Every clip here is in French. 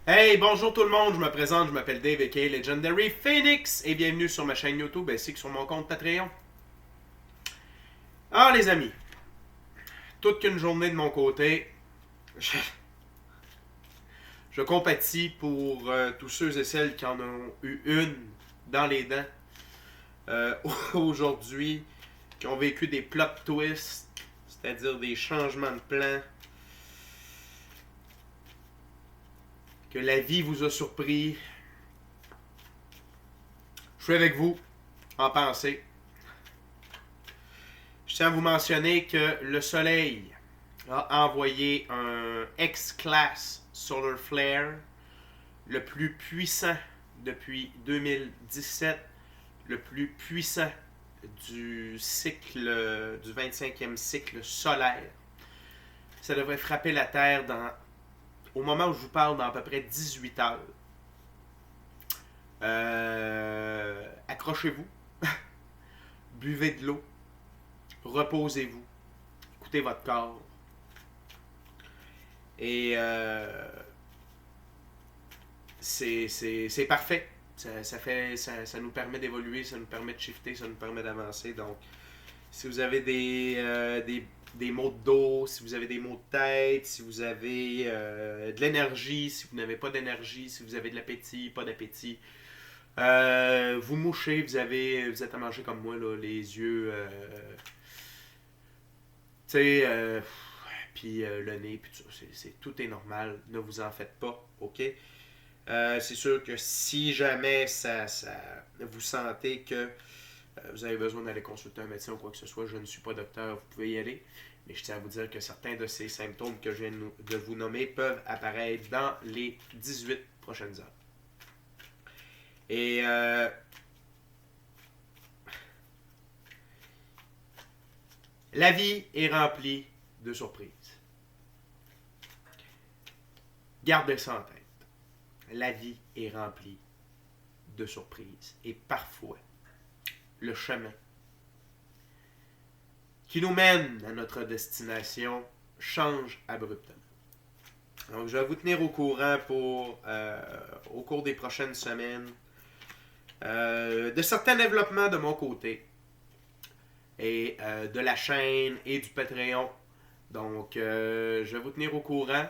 Hey, bonjour tout le monde, je me présente, je m'appelle Dave aka Legendary Phoenix et bienvenue sur ma chaîne YouTube ainsi que sur mon compte Patreon. Alors les amis, toute qu'une journée de mon côté, je, je compatis pour tous ceux et celles qui en ont eu une dans les dents euh, aujourd'hui, qui ont vécu des plot twists, c'est-à-dire des changements de plan, que la vie vous a surpris. Je suis avec vous en pensée. Je tiens à vous mentionner que le Soleil a envoyé un X-Class Solar Flare, le plus puissant depuis 2017, le plus puissant du cycle, du 25e cycle solaire. Ça devrait frapper la Terre au moment où je vous parle dans à peu près 18 heures. Accrochez-vous, buvez de l'eau, reposez-vous, écoutez votre corps. Et c'est parfait. Ça nous permet d'évoluer, ça nous permet de shifter, ça nous permet d'avancer. Donc, si vous avez des maux de dos, si vous avez des maux de tête, si vous avez de l'énergie, si vous n'avez pas d'énergie, si vous avez de l'appétit, pas d'appétit, vous mouchez, vous êtes à manger comme moi, là, les yeux, tu sais, puis le nez, puis tout ça, tout est normal, ne vous en faites pas, ok? C'est sûr que si jamais vous sentez que vous avez besoin d'aller consulter un médecin ou quoi que ce soit, je ne suis pas docteur, vous pouvez y aller. Mais je tiens à vous dire que certains de ces symptômes que je viens de vous nommer peuvent apparaître dans les 18 prochaines heures. Et la vie est remplie de surprises. Gardez ça en tête. La vie est remplie de surprises. Et parfois, le chemin qui nous mène à notre destination change abruptement. Donc, je vais vous tenir au courant au cours des prochaines semaines de certains développements de mon côté et de la chaîne et du Patreon. Donc, je vais vous tenir au courant.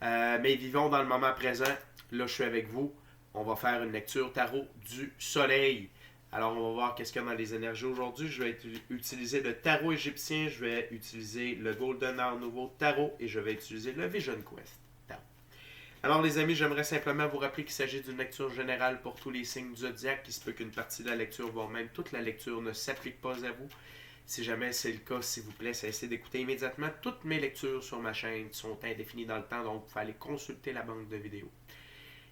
Mais vivons dans le moment présent. Là, je suis avec vous. On va faire une lecture tarot du soleil. Alors, on va voir qu'est-ce qu'il y a dans les énergies aujourd'hui. Je vais utiliser le tarot égyptien, je vais utiliser le Golden Art Nouveau tarot et je vais utiliser le Vision Quest tarot. Alors, les amis, j'aimerais simplement vous rappeler qu'il s'agit d'une lecture générale pour tous les signes du zodiaque. Il se peut qu'une partie de la lecture, voire même toute la lecture, ne s'applique pas à vous. Si jamais c'est le cas, s'il vous plaît, cessez d'écouter immédiatement. Toutes mes lectures sur ma chaîne sont indéfinies dans le temps, donc vous pouvez aller consulter la banque de vidéos.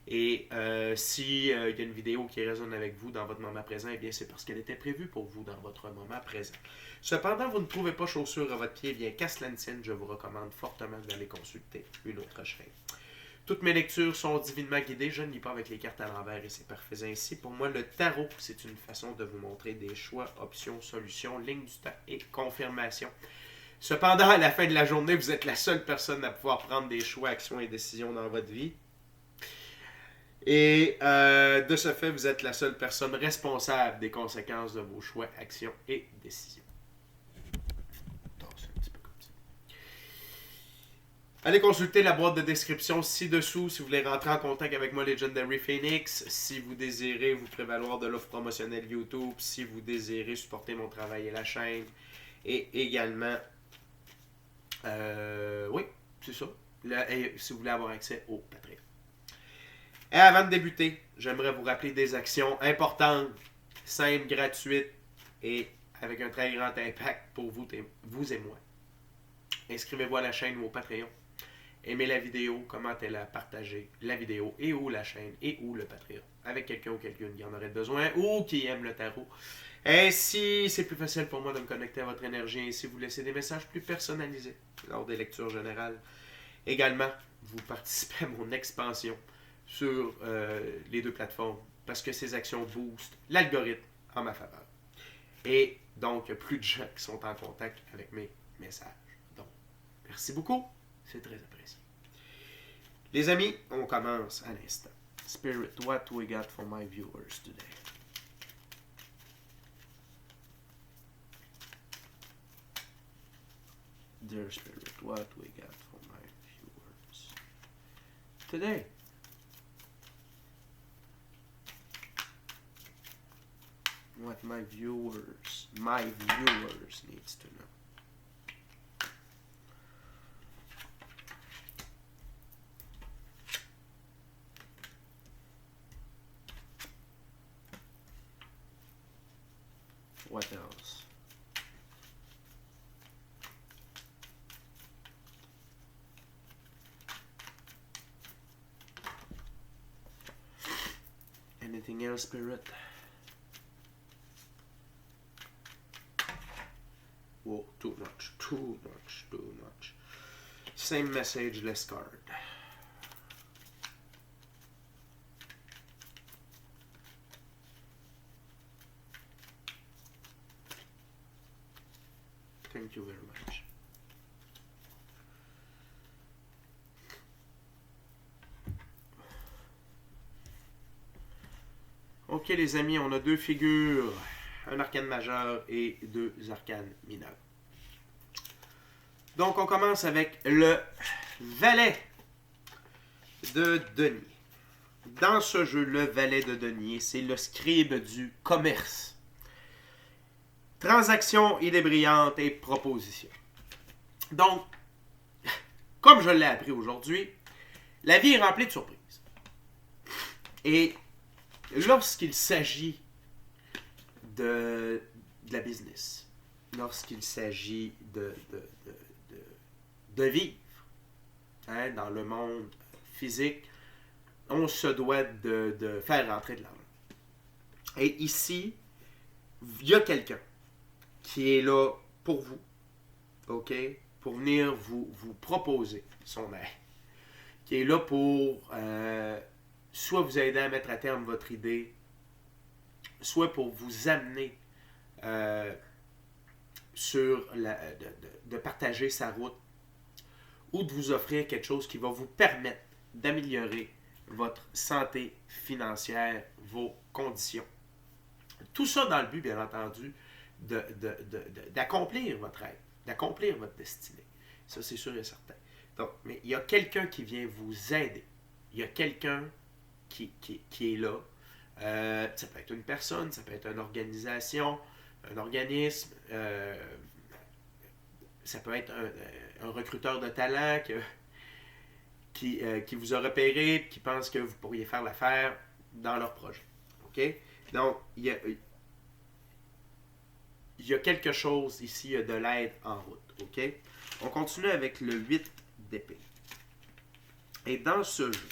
Et si y a une vidéo qui résonne avec vous dans votre moment présent, eh bien c'est parce qu'elle était prévue pour vous dans votre moment présent. Cependant, vous ne trouvez pas chaussure à votre pied, eh bien qu'à cela ne tienne, je vous recommande fortement d'aller consulter une autre chaîne. Toutes mes lectures sont divinement guidées, je ne lis pas avec les cartes à l'envers et c'est parfait ainsi. Pour moi, le tarot, c'est une façon de vous montrer des choix, options, solutions, lignes du temps et confirmations. Cependant, à la fin de la journée, vous êtes la seule personne à pouvoir prendre des choix, actions et décisions dans votre vie. Et de ce fait, vous êtes la seule personne responsable des conséquences de vos choix, actions et décisions. Un petit peu comme ça. Allez consulter la boîte de description ci-dessous si vous voulez rentrer en contact avec moi, Legendary Phoenix. Si vous désirez vous prévaloir de l'offre promotionnelle YouTube, si vous désirez supporter mon travail et la chaîne. Et également, oui, c'est ça. Et si vous voulez avoir accès au Patreon. Et avant de débuter, j'aimerais vous rappeler des actions importantes, simples, gratuites et avec un très grand impact pour vous et moi. Inscrivez-vous à la chaîne ou au Patreon. Aimez la vidéo, commentez-la, partagez la vidéo et ou la chaîne et ou le Patreon avec quelqu'un ou quelqu'une qui en aurait besoin ou qui aime le tarot. Ainsi, c'est plus facile pour moi de me connecter à votre énergie et ainsi vous laisser des messages plus personnalisés lors des lectures générales. Également, vous participez à mon expansion sur les deux plateformes parce que ces actions boostent l'algorithme en ma faveur. Et donc, il y a plus de gens qui sont en contact avec mes messages. Donc, merci beaucoup. C'est très apprécié. Les amis, on commence à l'instant. Spirit, what we got for my viewers today? Dear Spirit, what we got for my viewers today? What my viewers needs to know. What else? Anything else, Spirit? Whoa, too much. Same message, less card. Thank you very much. Ok les amis, on a deux figures, un arcane majeur et deux arcanes mineurs. Donc on commence avec le valet de denier. Dans ce jeu, le valet de denier, c'est le scribe du commerce. Transaction, idée brillante et proposition. Donc, comme je l'ai appris aujourd'hui, la vie est remplie de surprises. Et lorsqu'il s'agit de la business, lorsqu'il s'agit de vivre dans le monde physique, on se doit de faire rentrer de l'argent. Et ici, il y a quelqu'un qui est là pour vous, ok, pour venir vous proposer son aide, qui est là pour soit vous aider à mettre à terme votre idée, soit pour vous amener de partager sa route, ou de vous offrir quelque chose qui va vous permettre d'améliorer votre santé financière, vos conditions. Tout ça dans le but, bien entendu, d'accomplir votre rêve, d'accomplir votre destinée. Ça, c'est sûr et certain. Donc, mais il y a quelqu'un qui vient vous aider. Il y a quelqu'un qui est là. Ça peut être une personne, ça peut être une organisation, un organisme, ça peut être un recruteur de talent qui vous a repéré, qui pense que vous pourriez faire l'affaire dans leur projet. OK? Donc, il y a quelque chose ici, il y a de l'aide en route. OK? On continue avec le 8 d'épée. Et dans ce jeu,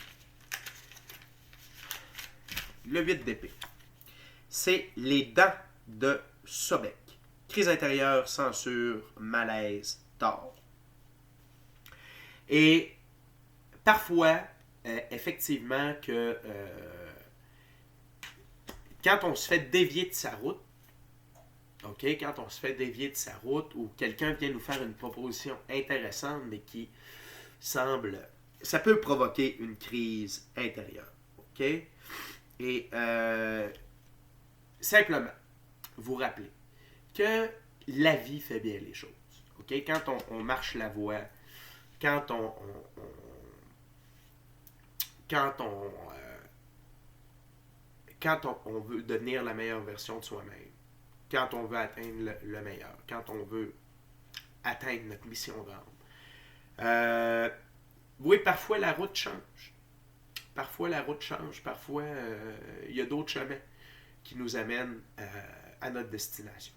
le 8 d'épée, c'est les dents de Sobek. Crise intérieure, censure, malaise, tort. Et parfois, effectivement, que quand on se fait dévier de sa route, OK, quand on se fait dévier de sa route ou quelqu'un vient nous faire une proposition intéressante, mais qui semble... Ça peut provoquer une crise intérieure. OK? Et simplement, vous rappelez que la vie fait bien les choses. OK? Quand on marche la voie, quand on veut devenir la meilleure version de soi-même, quand on veut atteindre le meilleur, quand on veut atteindre notre mission grande. Oui, parfois la route change. Parfois il y a d'autres chemins qui nous amènent à notre destination.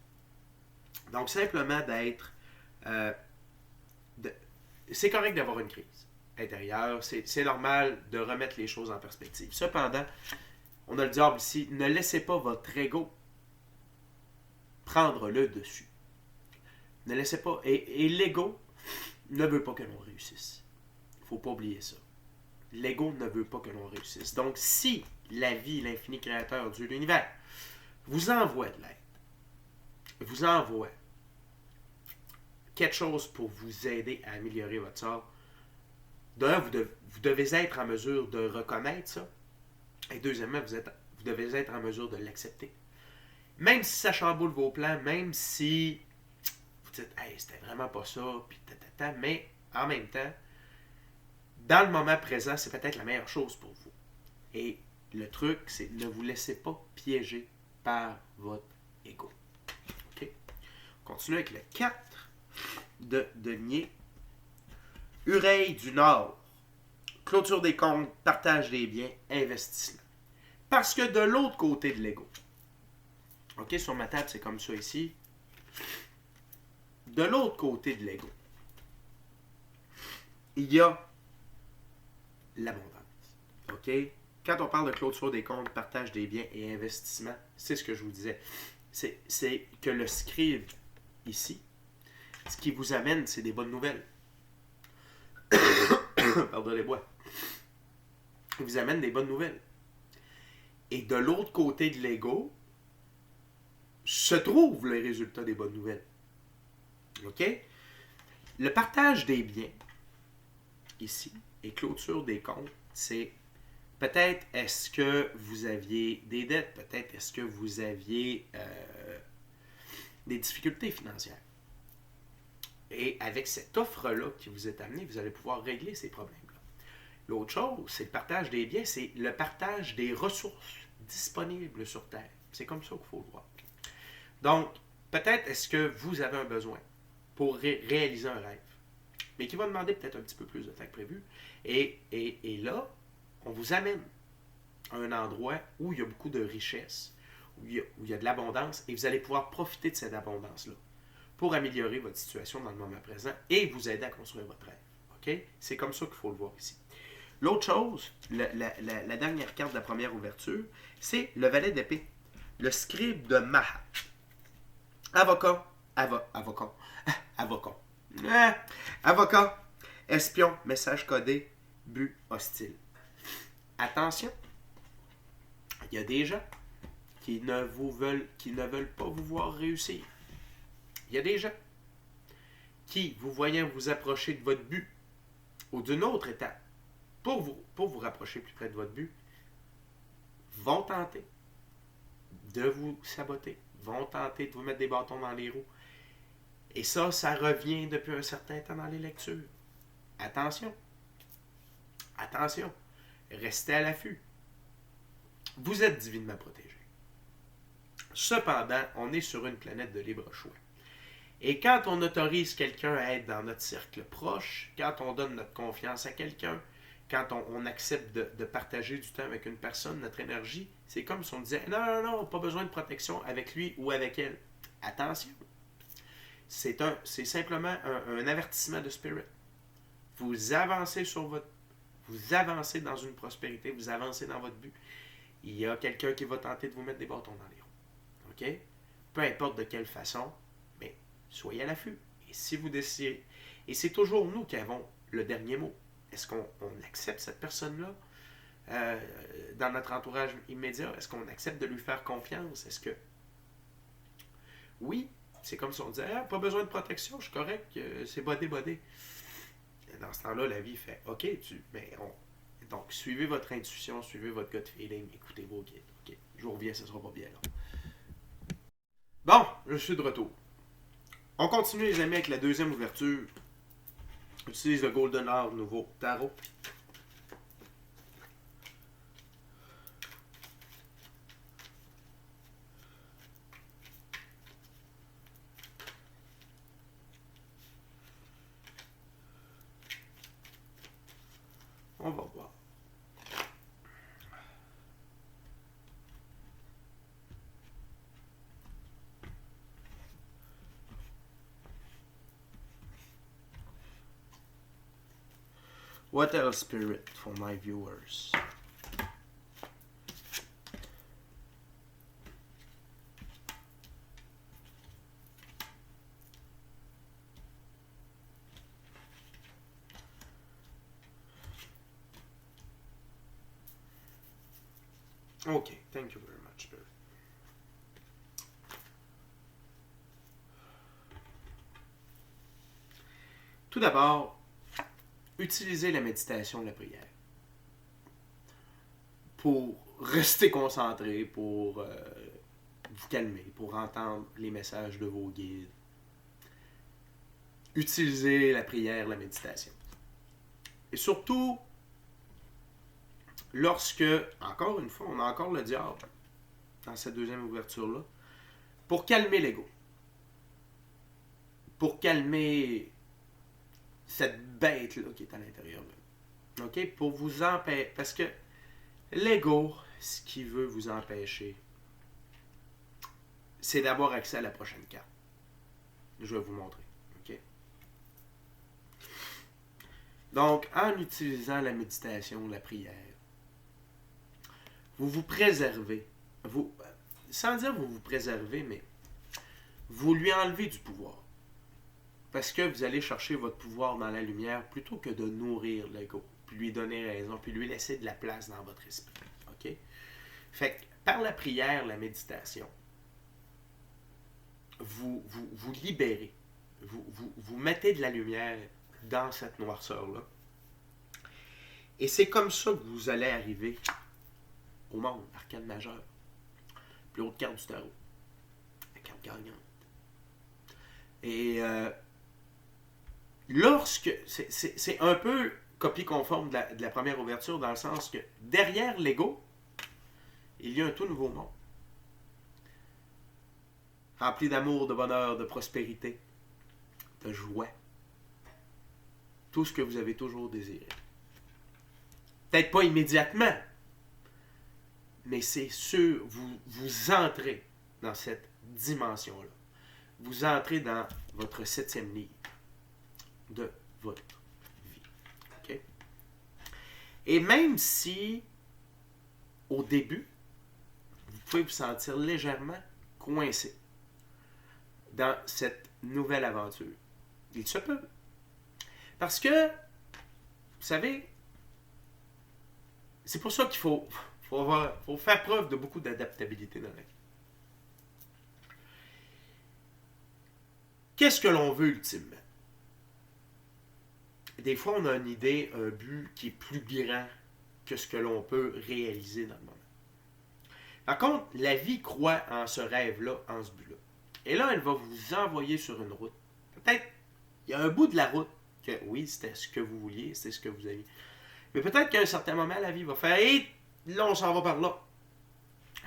Donc, simplement d'être... c'est correct d'avoir une crise intérieure. C'est normal de remettre les choses en perspective. Cependant, on a le diable ici. Ne laissez pas votre ego prendre le dessus. Ne laissez pas... Et l'ego ne veut pas que l'on réussisse. Il ne faut pas oublier ça. L'ego ne veut pas que l'on réussisse. Donc, si la vie, l'infini créateur, Dieu, l'univers, vous envoie de l'aide, vous envoie quelque chose pour vous aider à améliorer votre sort, d'un, vous devez être en mesure de reconnaître ça. Et deuxièmement, vous devez être en mesure de l'accepter. Même si ça chamboule vos plans, même si vous dites, hey, c'était vraiment pas ça, puis tatata, mais en même temps, dans le moment présent, c'est peut-être la meilleure chose pour vous. Et le truc, c'est ne vous laissez pas piéger par votre ego. OK? On continue avec le 4 de denier. Ureille du Nord. Clôture des comptes, partage des biens, investissement. Parce que de l'autre côté de l'ego, OK, sur ma table, c'est comme ça ici. De l'autre côté de l'ego, il y a l'abondance. OK? Quand on parle de clôture des comptes, partage des biens et investissement, c'est ce que je vous disais. C'est que le scribe, ici, ce qui vous amène, c'est des bonnes nouvelles. Pardonnez-moi. Il vous amène des bonnes nouvelles. Et de l'autre côté de l'ego, se trouvent les résultats des bonnes nouvelles. OK? Le partage des biens, ici, et clôture des comptes, c'est peut-être est-ce que vous aviez des dettes, peut-être est-ce que vous aviez des difficultés financières. Et avec cette offre-là qui vous est amenée, vous allez pouvoir régler ces problèmes-là. L'autre chose, c'est le partage des biens, c'est le partage des ressources disponibles sur Terre. C'est comme ça qu'il faut le voir. Donc, peut-être est-ce que vous avez un besoin pour réaliser un rêve, mais qui va demander peut-être un petit peu plus de temps que prévu. Et là, on vous amène à un endroit où il y a beaucoup de richesse, où il y a de l'abondance, et vous allez pouvoir profiter de cette abondance-là pour améliorer votre situation dans le moment présent et vous aider à construire votre rêve. OK? C'est comme ça qu'il faut le voir ici. L'autre chose, la dernière carte de la première ouverture, c'est le valet d'épée. Le scribe de Mahat. Avocat, avocat, espion, message codé, but hostile. Attention, il y a des gens qui ne veulent pas vous voir réussir. Il y a des gens qui, vous voyant vous approcher de votre but ou d'une autre étape, pour vous rapprocher plus près de votre but, vont tenter de vous saboter, vont tenter de vous mettre des bâtons dans les roues. Et ça revient depuis un certain temps dans les lectures. Attention. Attention. Restez à l'affût. Vous êtes divinement protégé. Cependant, on est sur une planète de libre choix. Et quand on autorise quelqu'un à être dans notre cercle proche, quand on donne notre confiance à quelqu'un, quand on accepte de partager du temps avec une personne, notre énergie, c'est comme si on disait « Non, pas besoin de protection avec lui ou avec elle. » Attention. C'est simplement un avertissement de spirit. Vous avancez vous avancez dans une prospérité, vous avancez dans votre but. Il y a quelqu'un qui va tenter de vous mettre des bâtons dans les roues. OK? Peu importe de quelle façon, mais soyez à l'affût. Et si vous décidez, et c'est toujours nous qui avons le dernier mot. Est-ce qu'on accepte cette personne-là dans notre entourage immédiat? Est-ce qu'on accepte de lui faire confiance? Est-ce que... Oui, c'est comme si on disait pas besoin de protection, je suis correct, c'est bodé. Dans ce temps-là, la vie fait OK, donc suivez votre intuition, suivez votre gut feeling, écoutez vos guides. OK, je vous reviens, ce sera pas bien long. Bon, je suis de retour. On continue, les amis, avec la deuxième ouverture. J'utilise le Golden Hour nouveau tarot. On va voir. What else, Spirit, for my viewers? Okay, thank you very much, Spirit. Tout d'abord, utilisez la méditation, la prière pour rester concentré, pour vous calmer, pour entendre les messages de vos guides. Utilisez la prière, la méditation. Et surtout, lorsque, encore une fois, on a encore le diable dans cette deuxième ouverture-là, pour calmer l'ego. Pour calmer cette bête-là qui est à l'intérieur de nous. OK? Pour vous empêcher. Parce que l'ego, ce qui veut vous empêcher, c'est d'avoir accès à la prochaine carte. Je vais vous montrer. OK? Donc, en utilisant la méditation, la prière, vous vous préservez. Sans dire vous préservez, mais vous lui enlevez du pouvoir. Parce que vous allez chercher votre pouvoir dans la lumière plutôt que de nourrir l'ego, puis lui donner raison, puis lui laisser de la place dans votre esprit. OK? Fait que par la prière, la méditation, vous libérez, vous mettez de la lumière dans cette noirceur-là. Et c'est comme ça que vous allez arriver au monde, arcane majeur. Plus haute carte du tarot. La carte gagnante. Et lorsque... C'est un peu copie conforme de la première ouverture, dans le sens que derrière l'ego, il y a un tout nouveau monde. Rempli d'amour, de bonheur, de prospérité, de joie. Tout ce que vous avez toujours désiré. Peut-être pas immédiatement, mais c'est sûr, vous entrez dans cette dimension-là. Vous entrez dans votre 7e livre de votre vie. Okay? Et même si, au début, vous pouvez vous sentir légèrement coincé dans cette nouvelle aventure, il se peut. Parce que, vous savez, c'est pour ça qu'il faut faire preuve de beaucoup d'adaptabilité dans la vie. Qu'est-ce que l'on veut ultimement? Des fois, on a une idée, un but qui est plus grand que ce que l'on peut réaliser dans le moment. Par contre, la vie croit en ce rêve-là, en ce but-là. Et là, elle va vous envoyer sur une route. Peut-être, il y a un bout de la route que, oui, c'était ce que vous vouliez, c'était ce que vous aviez. Mais peut-être qu'à un certain moment, la vie va faire « Hey, là, on s'en va par là. »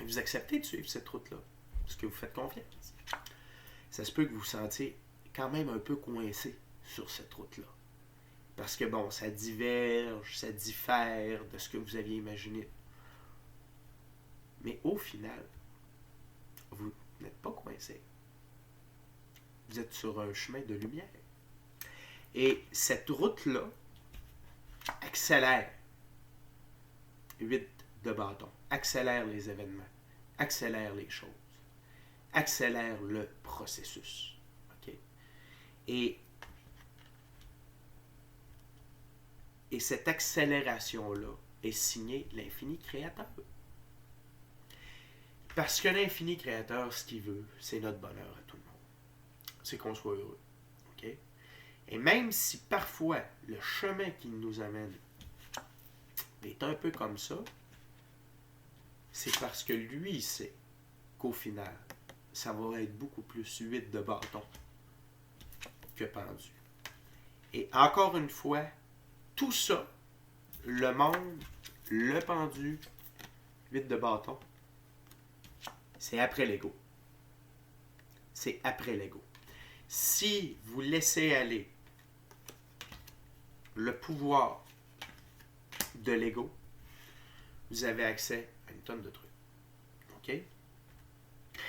Et vous acceptez de suivre cette route-là, parce que vous faites confiance. Ça se peut que vous vous sentiez quand même un peu coincé sur cette route-là. Parce que, bon, ça diverge, ça diffère de ce que vous aviez imaginé. Mais au final, vous n'êtes pas coincé. Vous êtes sur un chemin de lumière. Et cette route-là accélère. 8 de bâton. Accélère les événements. Accélère les choses. Accélère le processus. OK? Et cette accélération-là est signée l'infini créateur. Parce que l'infini créateur, ce qu'il veut, c'est notre bonheur à tout le monde. C'est qu'on soit heureux. OK? Et même si parfois le chemin qui nous amène est un peu comme ça, c'est parce que lui, il sait qu'au final, ça va être beaucoup plus 8 de bâton que pendu. Et encore une fois, tout ça, le monde, le pendu, 8 de bâton, c'est après l'ego. C'est après l'ego. Si vous laissez aller le pouvoir de l'ego, vous avez accès à une tonne de trucs. OK?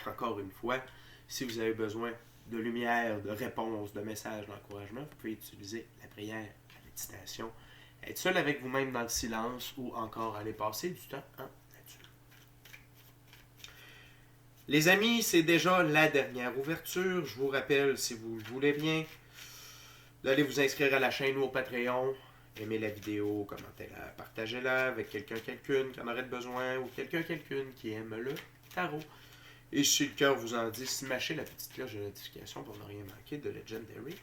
Encore une fois, si vous avez besoin de lumière, de réponses, de messages, d'encouragement, vous pouvez utiliser la prière, la méditation, être seul avec vous-même dans le silence ou encore aller passer du temps en nature. Les amis, c'est déjà la dernière ouverture. Je vous rappelle, si vous le voulez bien, d'aller vous inscrire à la chaîne ou au Patreon. Aimez la vidéo, commentez-la, partagez-la avec quelqu'une qui en aurait besoin ou quelqu'une qui aime le tarot. Et si le cœur vous en dit, smachez la petite cloche de notification pour ne rien manquer de Legendary.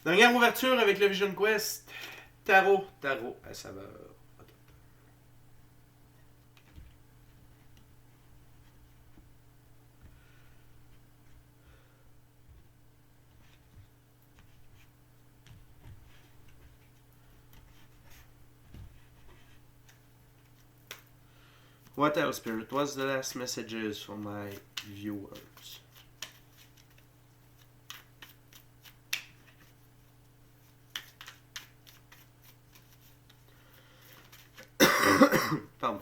Dernière ouverture avec le Vision Quest. Tarot à saveur. What else, Spirit? What's the last messages for my viewers? Pardon.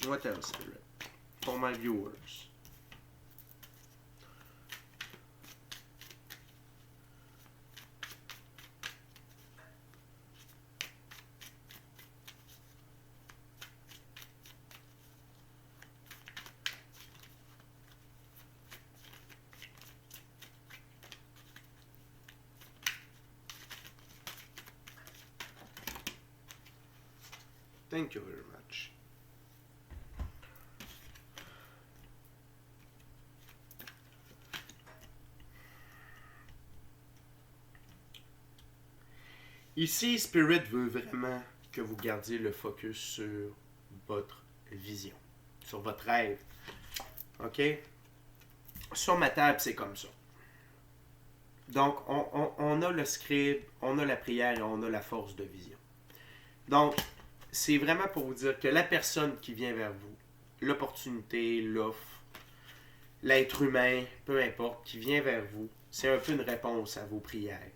What else, Spirit? For my viewers. Thank you very much. Ici, Spirit veut vraiment que vous gardiez le focus sur votre vision, sur votre rêve. OK? Sur ma table, c'est comme ça. Donc, on a le script, on a la prière et on a la force de vision. Donc, c'est vraiment pour vous dire que la personne qui vient vers vous, l'opportunité, l'offre, l'être humain, peu importe, qui vient vers vous, c'est un peu une réponse à vos prières.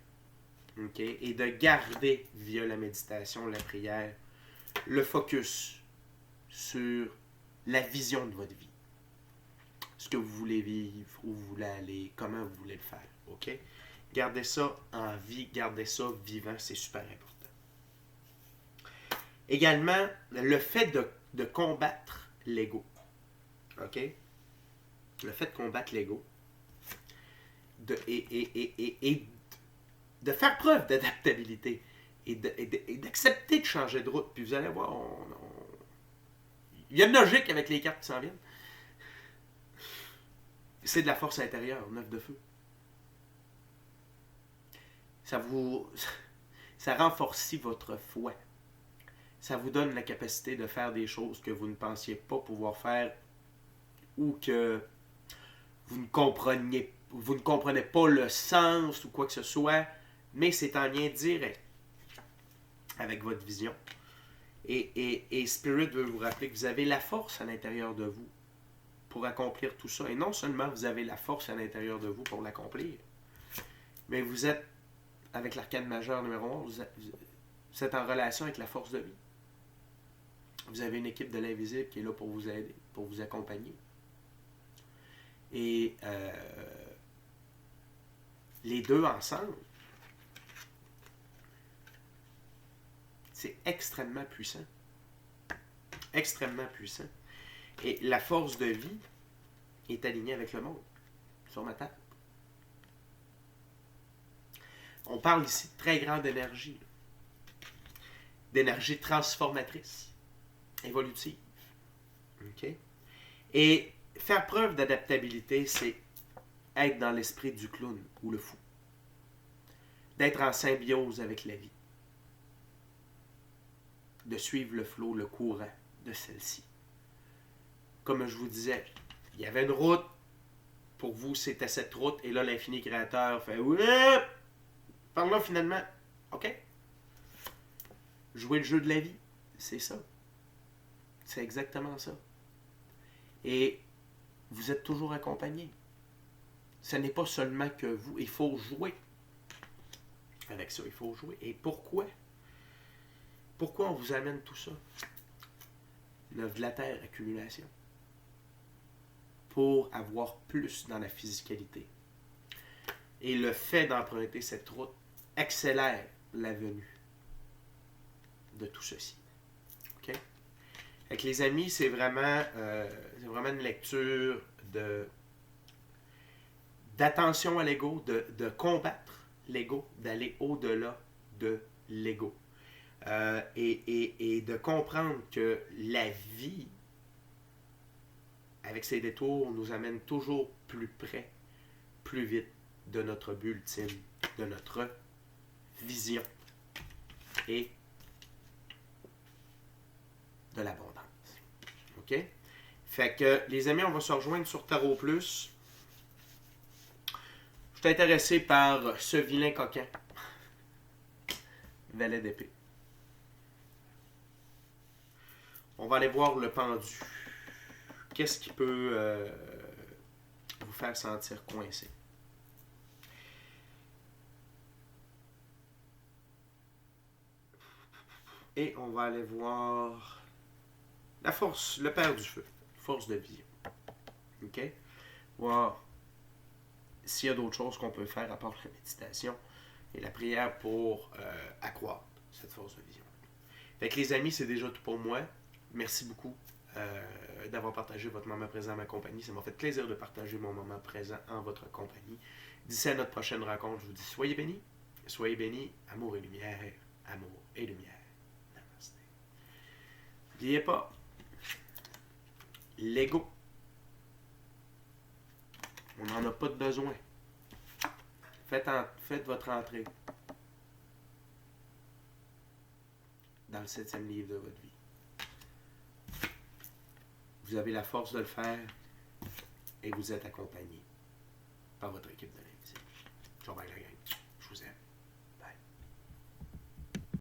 Okay? Et de garder, via la méditation, la prière, le focus sur la vision de votre vie. Ce que vous voulez vivre, où vous voulez aller, comment vous voulez le faire. OK? Gardez ça en vie, gardez ça vivant, c'est super important. Également, le fait de combattre l'ego. OK? Le fait de combattre l'ego. Et de faire preuve d'adaptabilité. Et d'accepter de changer de route. Puis vous allez voir, il y a une logique avec les cartes qui s'en viennent. C'est de la force intérieure, 9 de feu. Ça renforcit votre foi. Ça vous donne la capacité de faire des choses que vous ne pensiez pas pouvoir faire ou que vous ne comprenez pas le sens ou quoi que ce soit, mais c'est en lien direct avec votre vision. Et Spirit veut vous rappeler que vous avez la force à l'intérieur de vous pour accomplir tout ça. Et non seulement vous avez la force à l'intérieur de vous pour l'accomplir, mais vous êtes, avec l'arcane majeure numéro 11, vous êtes en relation avec la force de vie. Vous avez une équipe de l'invisible qui est là pour vous aider, pour vous accompagner. Et les deux ensemble, c'est extrêmement puissant. Extrêmement puissant. Et la force de vie est alignée avec le monde, sur ma table. On parle ici de très grande énergie. D'énergie transformatrice, évolutive. OK? Et faire preuve d'adaptabilité, c'est être dans l'esprit du clown ou le fou. D'être en symbiose avec la vie. De suivre le flot, le courant de celle-ci. Comme je vous disais, il y avait une route. Pour vous, c'était cette route. Et là, l'infini créateur fait « Par là, finalement, OK. Jouer le jeu de la vie, c'est ça. C'est exactement ça. Et vous êtes toujours accompagné. Ce n'est pas seulement que vous. Il faut jouer. Avec ça, il faut jouer. Et pourquoi? Pourquoi on vous amène tout ça? L'œuvre de la Terre, accumulation. Pour avoir plus dans la physicalité. Et le fait d'emprunter cette route accélère la venue de tout ceci. OK? Avec les amis, c'est vraiment une lecture d'attention à l'ego, de combattre l'ego, d'aller au-delà de l'ego. Et de comprendre que la vie, avec ses détours, nous amène toujours plus près, plus vite de notre but ultime, de notre vision et de l'abondance. OK? Fait que, les amis, on va se rejoindre sur Tarot Plus. Je suis intéressé par ce vilain coquin. Valet d'épée. On va aller voir le pendu. Qu'est-ce qui peut vous faire sentir coincé? Et on va aller voir la force, le père du feu, force de vie. OK? Voir s'il y a d'autres choses qu'on peut faire à part la méditation et la prière pour accroître cette force de vision. Fait que les amis, c'est déjà tout pour moi. Merci beaucoup d'avoir partagé votre moment présent à ma compagnie. Ça m'a fait plaisir de partager mon moment présent en votre compagnie. D'ici à notre prochaine rencontre, je vous dis soyez bénis, amour et lumière, amour et lumière. Namaste. N'oubliez pas, l'ego, on n'en a pas de besoin. Faites votre entrée dans le 7e livre de votre vie. Vous avez la force de le faire et vous êtes accompagné par votre équipe de l'invisible. Ciao, bye la gang.